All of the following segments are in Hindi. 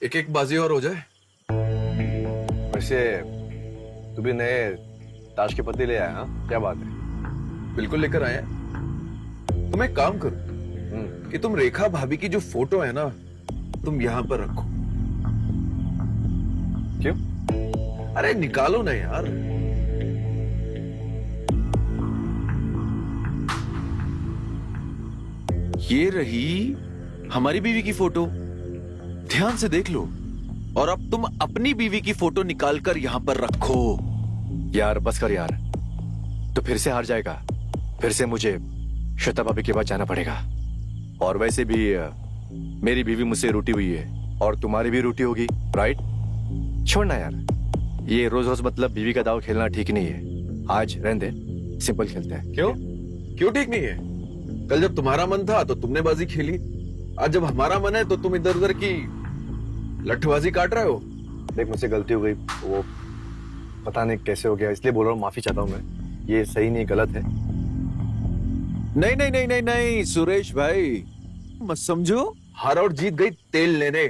एक एक बाजी और हो जाए। वैसे तू भी नए ताश के पत्ते ले आया? हाँ, क्या बात है? बिल्कुल लेकर आए हैं। तुम एक काम करो कि तुम रेखा भाभी की जो फोटो है ना, तुम यहां पर रखो। क्यों? अरे निकालो ना यार। ये रही हमारी बीवी की फोटो, ध्यान से देख लो। और अब तुम अपनी बीवी की फोटो निकालकर यहां पर रखो। यार बस कर यार, तो फिर से हार जाएगा। फिर से मुझे श्वेता भाभी के पास जाना पड़ेगा। और वैसे भी मेरी बीवी मुझसे रूठी हुई है और तुम्हारी भी रूठी होगी, राइट? छोड़ना यार, ये रोज रोज मतलब बीवी का दाव खेलना ठीक नहीं है। आज रहने दे, सिंपल खेलते हैं। क्यों क्यों ठीक नहीं है? कल जब तुम्हारा मन था तो तुमने बाजी खेली, आज जब हमारा मन है तो तुम इधर उधर की लठबाजी काट रहे हो। देख, मुझसे गलती हो गई, वो पता नहीं कैसे हो गया, इसलिए बोल रहा हूँ, माफी चाहता हूँ मैं। ये सही नहीं, गलत है। नहीं नहीं नहीं नहीं नहीं सुरेश भाई, मत समझो। हार और जीत गई तेल लेने।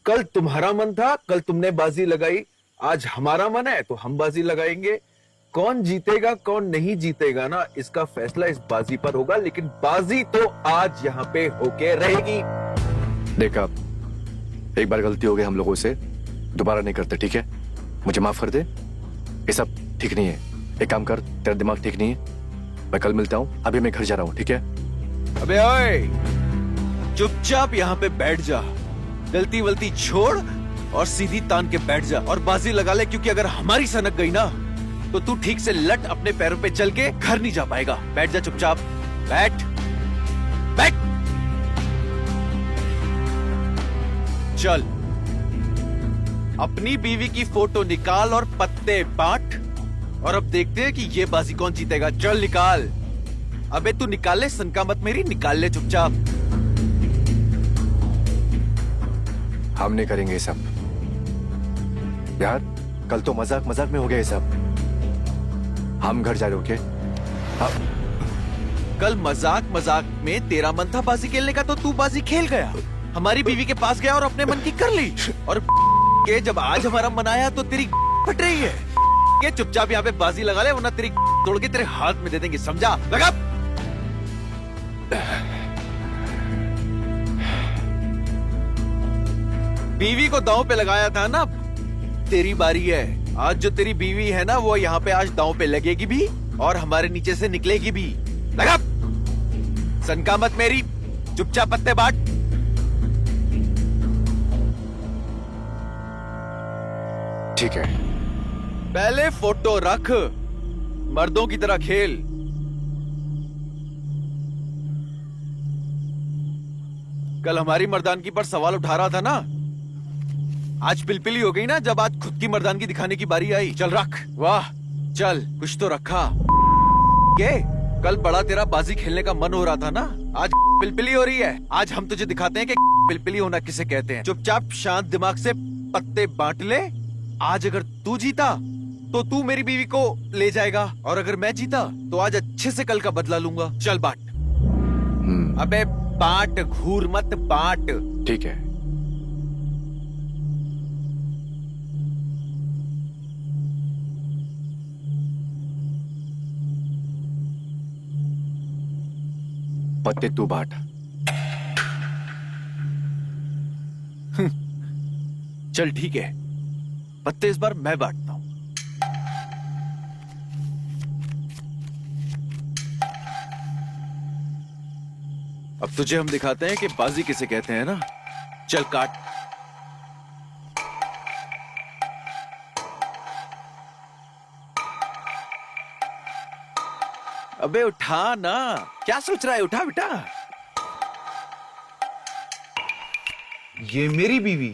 कल तुम्हारा मन था, कल तुमने बाजी लगाई, आज हमारा मन है तो हम बाजी लगाएंगे। कौन जीतेगा कौन नहीं जीतेगा ना, इसका फैसला इस बाजी पर होगा, लेकिन बाजी तो आज यहाँ पे होके रहेगी। देख, अब एक बार गलती हो गई हम लोगों से, दोबारा नहीं करते, ठीक है? मुझे माफ कर दे। ये सब ठीक नहीं है। एक काम कर, तेरा दिमाग ठीक नहीं है, मैं कल मिलता हूँ। अभी मैं घर जा रहा हूँ, ठीक है? अबे ओए, चुपचाप यहाँ पे बैठ जा, गलती वलती छोड़ और सीधी तान के बैठ जा और बाजी लगा ले, क्योंकि अगर हमारी सनक गई ना तो तू ठीक से लट अपने पैरों पे चल के घर नहीं जा पाएगा। बैठ जा चुपचाप, बैठ बैठ। चल, अपनी बीवी की फोटो निकाल और पत्ते बांट, और अब देखते हैं कि ये बाजी कौन जीतेगा। चल निकाल। अबे तू निकाल ले, सनका मत मेरी, निकाल ले चुपचाप। हम नहीं करेंगे ये सब यार। कल तो मजाक मजाक में हो गया ये सब। हम घर जा रहे, ओके? कल मजाक मजाक में तेरा मन था बाजी खेलने का तो तू बाजी खेल गया, हमारी बीवी के पास गया और अपने मन की कर ली। और के जब आज हमारा मन आया तो तेरी फट रही है। ये चुपचाप यहाँ पे बाजी लगा ले, वरना तेरी तोड़ के तेरे हाथ में दे देंगे, समझा? लगा। बीवी को दांव पे लगाया था ना, तेरी बारी है। आज जो तेरी बीवी है ना, वो यहाँ पे आज दांव पे लगेगी भी और हमारे नीचे से निकलेगी भी। लगा। सनका मत मेरी, चुपचाप पत्ते बांट। ठीक है। पहले फोटो रख, मर्दों की तरह खेल। कल हमारी मर्दानगी पर सवाल उठा रहा था ना, आज पिलपिली हो गई ना जब आज खुद की मर्दानगी दिखाने की बारी आई। चल रख। वाह, चल कुछ तो रखा। के कल बड़ा तेरा बाजी खेलने का मन हो रहा था ना, आज पिलपिली हो रही है। आज हम तुझे दिखाते हैं कि पिलपिली होना किसे कहते हैं। चुपचाप शांत दिमाग से पत्ते बांट ले। आज अगर तू जीता तो तू मेरी बीवी को ले जाएगा, और अगर मैं जीता तो आज अच्छे से कल का बदला लूंगा। चल बांट। अबे बांट, घूर मत, बांट। ठीक है। पत्ते तू बांट। चल ठीक है, पत्ते इस बार मैं बांटता हूं। अब तुझे हम दिखाते हैं कि बाजी किसे कहते हैं ना। चल काट। अबे उठा ना, क्या सोच रहा है? उठा बेटा। ये मेरी बीवी,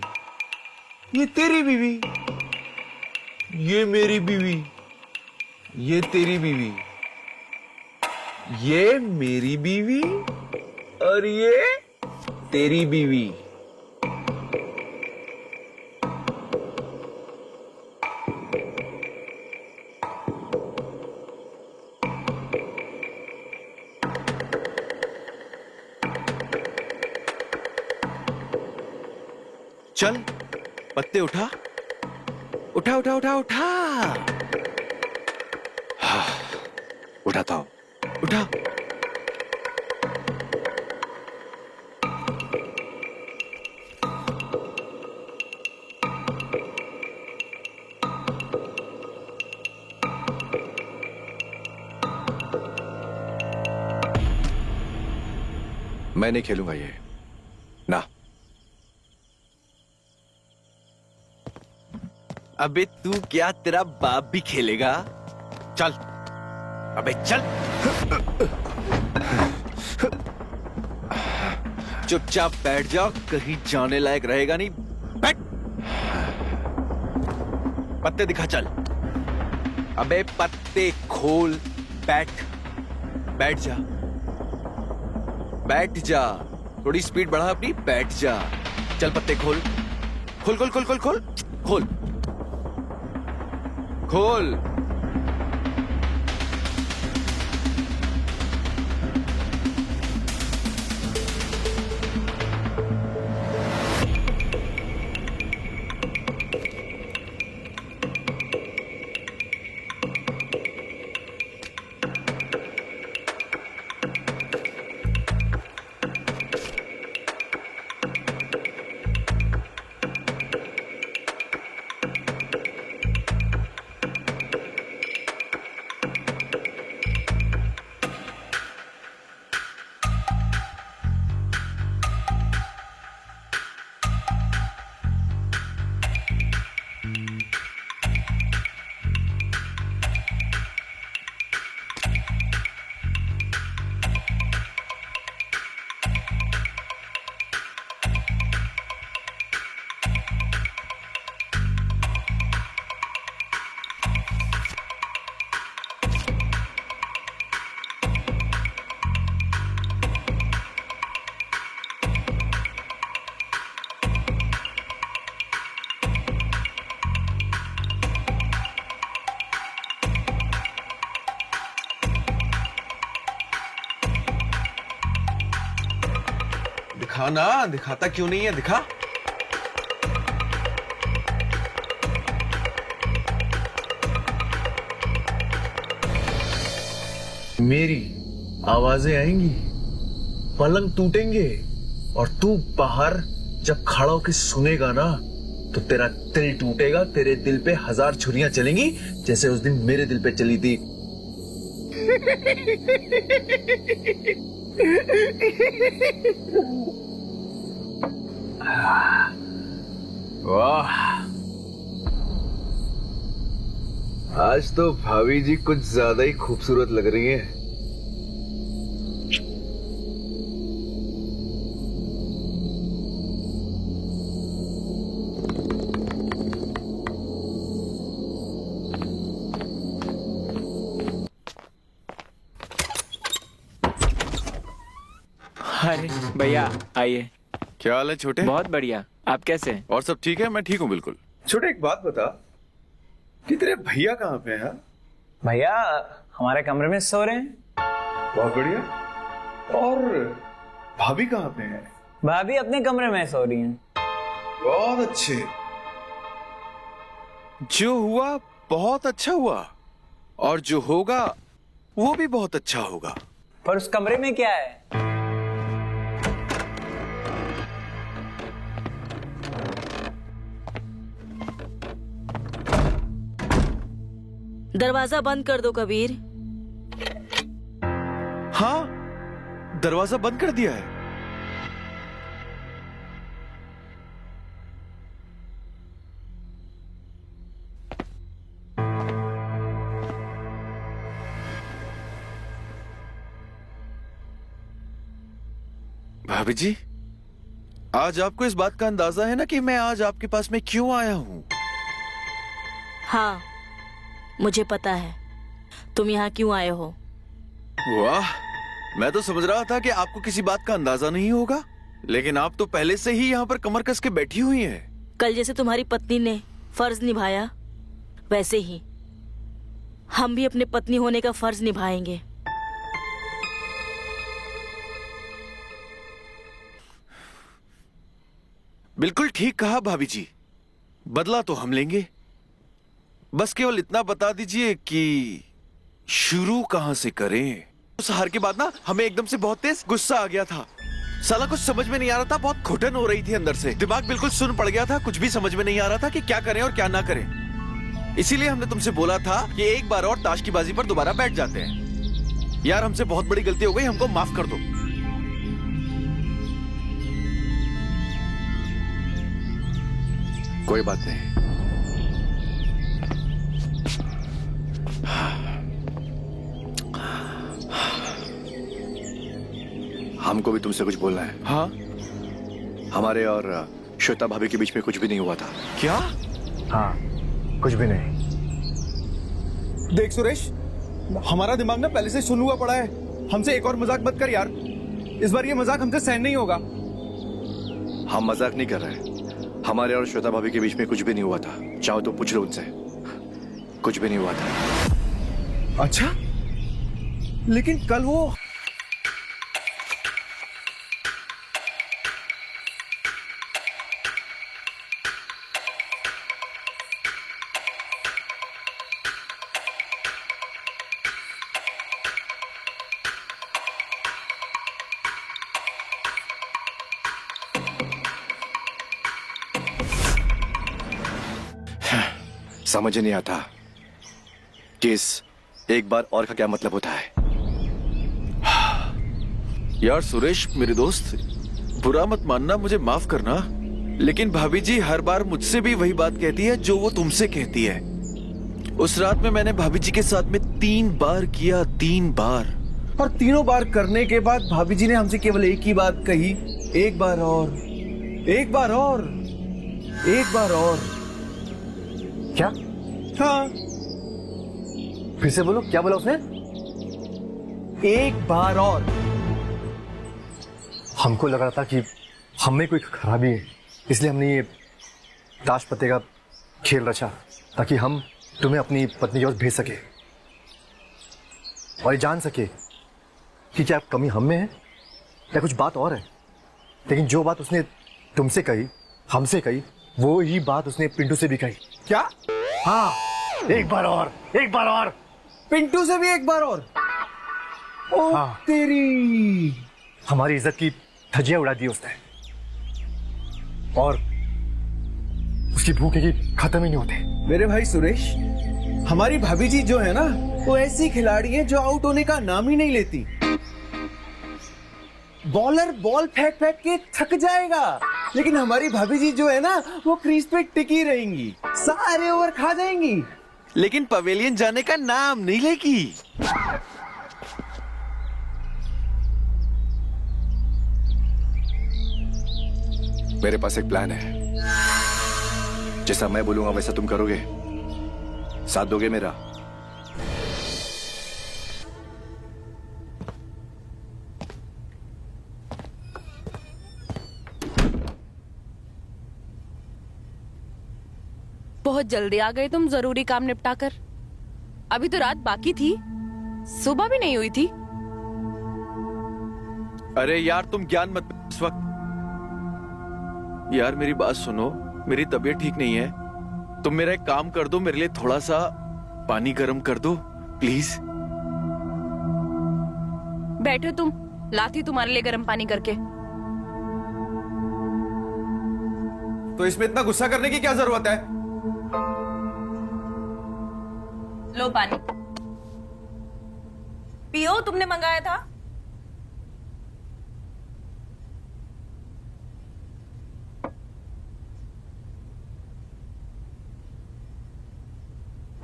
ये तेरी बीवी, ये मेरी बीवी, ये तेरी बीवी, ये मेरी बीवी और ये तेरी बीवी। चल पत्ते उठा उठा उठा उठा उठा उठाता हूँ। उठा। मैं नहीं खेलूंगा ये ना। अबे तू क्या, तेरा बाप भी खेलेगा? चल, अबे चल। चुपचाप बैठ जाओ, कहीं जाने लायक रहेगा नहीं। बैठ। पत्ते दिखा, चल। अबे पत्ते खोल, बैठ। बैठ जा, बैठ जा। थोड़ी स्पीड बढ़ा अपनी, बैठ जा। चल पत्ते खोल, खोल खोल खोल खोल खोल खोल खोल। दिखा ना, दिखाता क्यों नहीं है? दिखा। मेरी आवाजें आएंगी, पलंग टूटेंगे, और तू बाहर जब खड़ा होके सुनेगा ना, तो तेरा दिल टूटेगा। तेरे दिल पे 1000 छुरियां चलेंगी, जैसे उस दिन मेरे दिल पे चली थी। वाह, आज तो भाभी जी कुछ ज्यादा ही खूबसूरत लग रही हैं। अरे भैया आइए। क्या हाल है छोटे? बहुत बढ़िया, आप कैसे हैं? और सब ठीक है? मैं ठीक हूँ बिल्कुल। छोटे, एक बात बता कि तेरे भैया कहाँ पे हैं? भैया हमारे कमरे में सो रहे हैं। बहुत बढ़िया। और भाभी कहाँ पे हैं? भाभी अपने कमरे में सो रही हैं। बहुत अच्छे। जो हुआ बहुत अच्छा हुआ, और जो होगा वो भी बहुत अच्छा होगा। पर उस कमरे में क्या है? दरवाजा बंद कर दो कबीर। हाँ, दरवाजा बंद कर दिया है। भाभी जी, आज आपको इस बात का अंदाजा है ना कि मैं आज आपके पास में क्यों आया हूं? हाँ, मुझे पता है तुम यहाँ क्यों आए हो। वाह, मैं तो समझ रहा था कि आपको किसी बात का अंदाजा नहीं होगा, लेकिन आप तो पहले से ही यहाँ पर कमर कस के बैठी हुई हैं। कल जैसे तुम्हारी पत्नी ने फर्ज निभाया, वैसे ही हम भी अपने पत्नी होने का फर्ज निभाएंगे। बिल्कुल ठीक कहा भाभी जी। बदला तो हम लेंगे, बस केवल इतना बता दीजिए कि शुरू कहां से करें। उस हार के बाद ना हमें एकदम से बहुत तेज गुस्सा आ गया था। साला कुछ समझ में नहीं आ रहा था, बहुत घुटन हो रही थी अंदर से, दिमाग बिल्कुल सुन्न पड़ गया था, कुछ भी समझ में नहीं आ रहा था कि क्या करें और क्या ना करें। इसीलिए हमने तुमसे बोला था कि एक बार और ताश की बाजी पर दोबारा बैठ जाते हैं। यार हमसे बहुत बड़ी गलती हो गई, हमको माफ कर दो। कोई बात नहीं। हमको भी तुमसे कुछ बोलना है। हाँ हमारे और श्वेता भाभी के बीच में कुछ भी नहीं हुआ था। क्या? हाँ, कुछ भी नहीं। देख सुरेश, हमारा दिमाग ना पहले से सुन हुआ पड़ा है। हमसे एक और मजाक मत कर यार, इस बार ये मजाक हमसे सहन नहीं होगा। हम मजाक नहीं कर रहे। हमारे और श्वेता भाभी के बीच में कुछ भी नहीं हुआ था। चाहो तो पूछ लो उनसे, कुछ भी नहीं हुआ था। अच्छा, लेकिन कल वो समझ ही नहीं आता कि इस एक बार और का क्या मतलब होता है। यार सुरेश मेरे दोस्त, बुरा मत मानना, मुझे माफ करना, लेकिन भाभी जी हर बार मुझसे भी वही बात कहती है जो वो तुमसे कहती है। उस रात में मैंने भाभी जी के साथ में 3 बार किया, 3 बार। और तीनों बार करने के बाद भाभी जी ने हमसे केवल एक ही बात कही, एक बार और, एक बार और, एक बार और। क्या? हाँ, फिर से बोलो, क्या बोला उसने? एक बार और। हमको लग रहा था कि हम में कोई खराबी है, इसलिए हमने ये ताश पत्ते का खेल रचा ताकि हम तुम्हें अपनी पत्नी की ओर भेज सके और ये जान सके कि क्या कमी हम में है या कुछ बात और है। लेकिन जो बात उसने तुमसे कही, हमसे कही, वो ही बात उसने पिंटू से भी कही। क्या? हाँ, एक बार और, एक बार और। पिंटू से भी एक बार और? ओ हाँ। तेरी। हमारी इज्जत की धज्जियां उड़ा दी उसने और उसकी भूख की खत्म ही नहीं होते। मेरे भाई सुरेश, हमारी भाभी जी जो है ना, वो ऐसी खिलाड़ी है जो आउट होने का नाम ही नहीं लेती। बॉलर बॉल फेंक फेंक के थक जाएगा, लेकिन हमारी भाभी जी जो है ना, वो क्रीज पे टिकी रहेंगी, सारे ओवर खा जाएंगी, लेकिन पवेलियन जाने का नाम नहीं लेगी। मेरे पास एक प्लान है। जैसा मैं बोलूंगा वैसा तुम करोगे, साथ दोगे मेरा? बहुत जल्दी आ गए तुम जरूरी काम निपटा कर। अभी तो रात बाकी थी, सुबह भी नहीं हुई थी। अरे यार तुम ज्ञान मत दो इस वक्त। यार मेरी बात सुनो, मेरी तबीयत ठीक नहीं है। तुम मेरा एक काम कर दो, मेरे लिए थोड़ा सा पानी गर्म कर दो प्लीज। बैठो तुम, लाती तुम्हारे लिए गर्म पानी करके। तो इसमें इतना गुस्सा करने की क्या जरूरत है? लो पानी पियो, तुमने मंगाया था।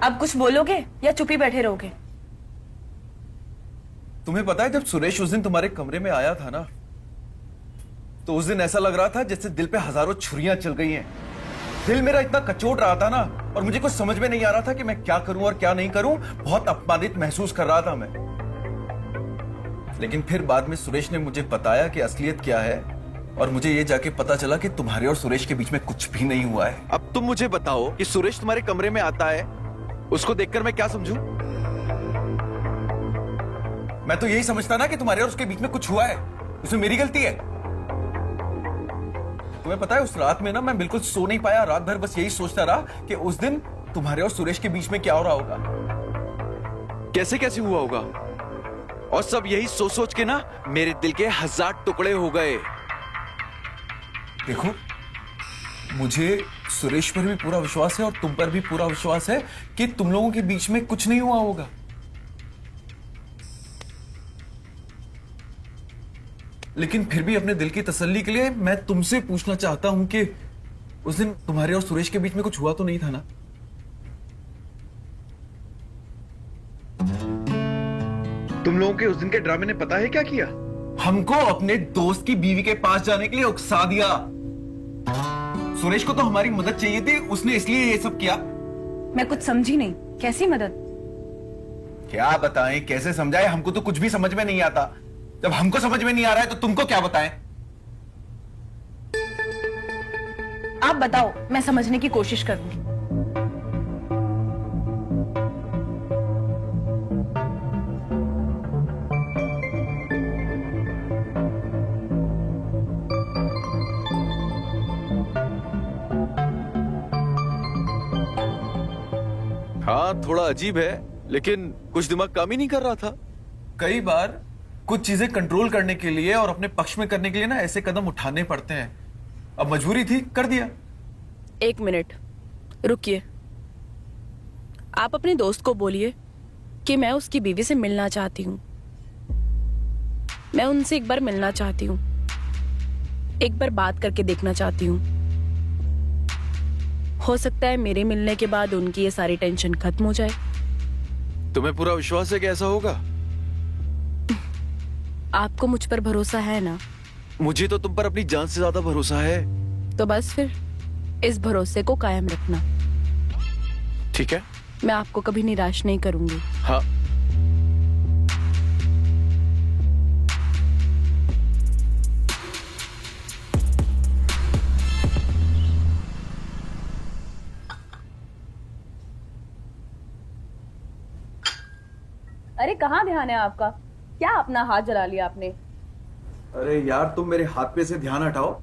अब कुछ बोलोगे या चुप ही बैठे रहोगे? तुम्हें पता है, जब सुरेश उस दिन तुम्हारे कमरे में आया था ना, तो उस दिन ऐसा लग रहा था जैसे दिल पे हजारों छुरियां चल गई हैं। दिल मेरा इतना कचोट रहा था ना, और मुझे कुछ समझ में नहीं आ रहा था कि मैं क्या करूं और क्या नहीं करूं। बहुत अपमानित महसूस कर रहा था मैं। लेकिन फिर बाद में सुरेश ने मुझे बताया कि असलियत क्या है, और मुझे ये जाके पता चला कि तुम्हारे और सुरेश के बीच में कुछ भी नहीं हुआ है। अब तुम मुझे बताओ कि सुरेश तुम्हारे कमरे में आता है, उसको देखकर मैं क्या समझूं? मैं तो यही समझता ना कि तुम्हारे और उसके बीच में कुछ हुआ है, उसमें मेरी गलती है। तुम्हें पता है उस रात में ना मैं बिल्कुल सो नहीं पाया, रात भर बस यही सोचता रहा कि उस दिन तुम्हारे और सुरेश के बीच में क्या हो रहा होगा। कैसे कैसे हुआ होगा? और सब यही सोच सोच के ना मेरे दिल के 1000 टुकड़े हो गए। देखो, मुझे सुरेश पर भी पूरा विश्वास है और तुम पर भी पूरा विश्वास है कि तुम लोगों के बीच में कुछ नहीं हुआ होगा। लेकिन फिर भी अपने दिल की तसल्ली के लिए मैं तुमसे पूछना चाहता हूं कि उस दिन तुम्हारे और सुरेश के बीच में कुछ हुआ तो नहीं था ना? तुम लोगों के उस दिन के ड्रामे ने पता है क्या किया? हमको अपने दोस्त की बीवी के पास जाने के लिए उकसा दिया। सुरेश को तो हमारी मदद चाहिए थी, उसने इसलिए ये सब किया। मैं कुछ समझी नहीं, कैसी मदद? क्या बताएं, कैसे समझाएं? हमको तो कुछ भी समझ में नहीं आता। जब हमको समझ में नहीं आ रहा है तो तुमको क्या बताएं? आप बताओ, मैं समझने की कोशिश करूंगी। हाँ, थोड़ा अजीब है, लेकिन कुछ दिमाग काम ही नहीं कर रहा था। कई बार कुछ चीजें कंट्रोल करने के लिए और अपने पक्ष में करने के लिए ना ऐसे कदम उठाने पड़ते हैं। अब मजबूरी थी, कर दिया। 1 मिनट रुकिए। आप अपने दोस्त को बोलिए कि मैं उसकी बीवी से मिलना चाहती हूँ। मैं उनसे एक बार मिलना चाहती हूँ, एक बार बात करके देखना चाहती हूँ। हो सकता है मेरे मिलने के बाद उनकी ये सारी टेंशन खत्म हो जाए। तुम्हें पूरा विश्वास है कि ऐसा होगा? आपको मुझ पर भरोसा है ना? मुझे तो तुम पर अपनी जान से ज्यादा भरोसा है। तो बस फिर इस भरोसे को कायम रखना। ठीक है, मैं आपको कभी निराश नहीं करूंगी। हाँ। अरे कहाँ ध्यान है आपका? क्या अपना हाथ जला लिया आपने? अरे यार, तुम मेरे हाथ पे से ध्यान हटाओ।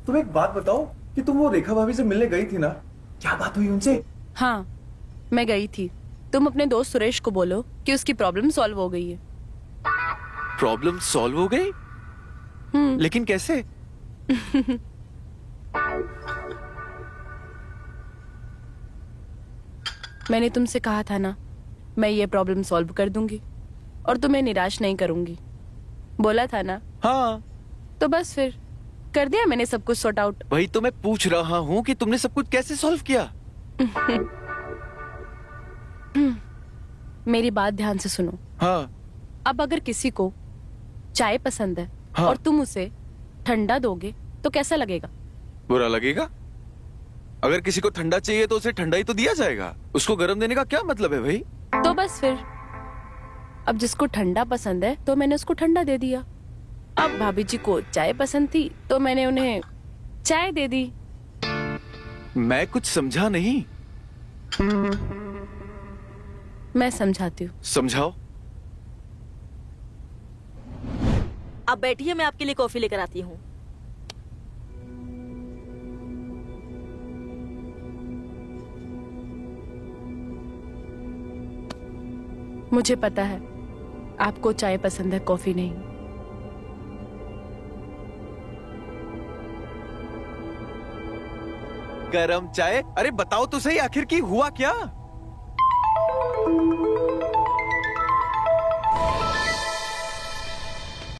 तुम एक बात बताओ कि तुम वो रेखा भाभी से मिलने गई थी ना, क्या बात हुई उनसे? हाँ, मैं गई थी। तुम अपने दोस्त सुरेश को बोलो कि उसकी प्रॉब्लम सॉल्व हो गई है। प्रॉब्लम सॉल्व हो गई? लेकिन कैसे? मैंने तुमसे कहा था ना, मैं ये प्रॉब्लम सॉल्व कर दूंगी और तुम्हें निराश नहीं करूंगी। बोला था ना? हाँ। तो बस फिर कर दिया मैंने सब कुछ सॉर्ट आउट। वही तो मैं पूछ रहा हूँ कि तुमने सब कुछ कैसे सॉल्व किया? मेरी बात ध्यान से सुनो। हाँ। अब अगर किसी को चाय पसंद है हाँ। और तुम उसे ठंडा दोगे तो कैसा लगेगा? बुरा लगेगा। अगर किसी को ठंडा चाहिए तो उसे ठंडा ही तो दिया जाएगा। उसको गर्म देने का क्या मतलब है भाई? तो बस फिर अब जिसको ठंडा पसंद है तो मैंने उसको ठंडा दे दिया। अब भाभी जी को चाय पसंद थी तो मैंने उन्हें चाय दे दी। मैं कुछ समझा नहीं। मैं समझाती हूँ। समझाओ। आप बैठिए, मैं आपके लिए कॉफी लेकर आती हूँ। मुझे पता है आपको चाय पसंद है, कॉफी नहीं। गरम चाय? अरे बताओ तो सही, आखिर की हुआ क्या?